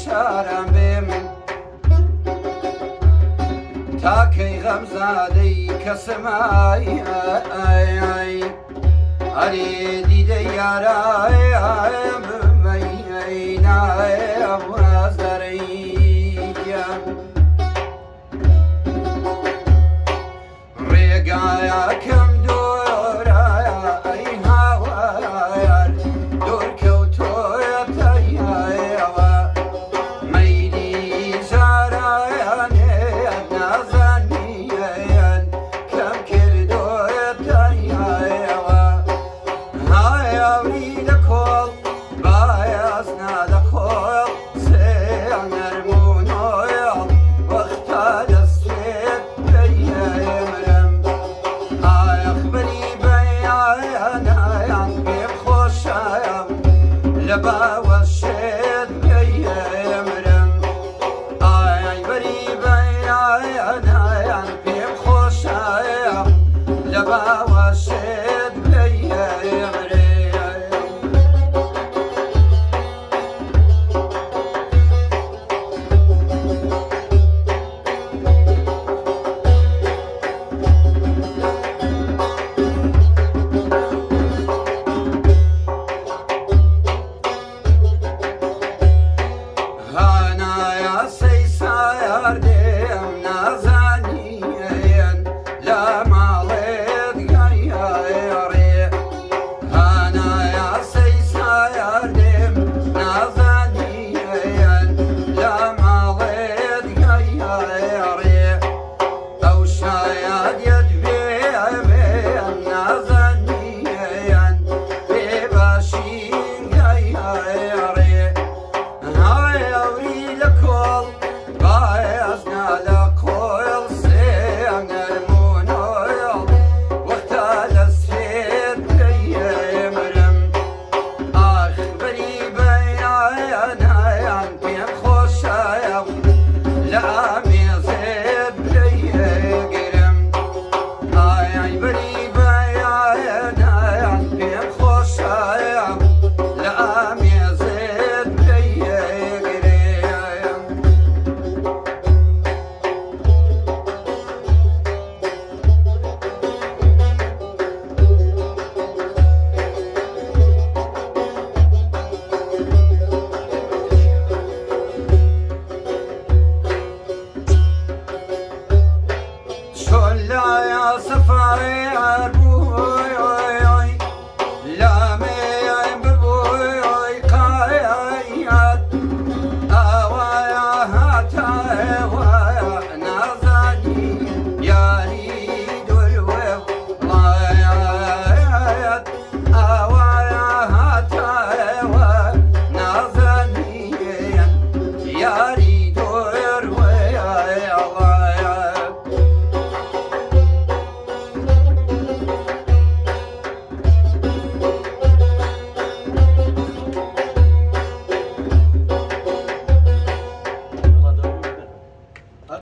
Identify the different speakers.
Speaker 1: شارم بێم تاکەی غەمزادەی کەسمای ئەرێ دیدە یارای بمەینای وەزدەرەیە ڕێگایەکەم دۆرایە ئەی هاوار دوورکەوتۆیەتەیەوە مەیلی زارایانێت نازانیەن کەم کردۆیەتەیەوە هایاوری لە کۆڵ بایازنا لە کۆڵ سێیان نەرمونۆیە وەختا دەستێت بەیەمرم ئایەخبەری بەیانایان پێم خۆشایە لە باوەشێت بەیەمرم ئایەخبەری بەیانایان پێم خۆشایە لە باوەشێت بەیەمرم هانایە سەی سایاردێم نازانیەن لە ماڵێت گەیەڕێ هانایە سەی سایاردێم نازانیەن لە ماڵێت گەیەڕێ ئەو شایەت بێمێن نازانیەن بێباشین گەیەڕێ هایەوری لە کۆڵ بایازنا لە کۆڵ سێیان نەرمونۆیە وەختا دەستێت بەیەمرم ئاخبەری بەیانایان پێم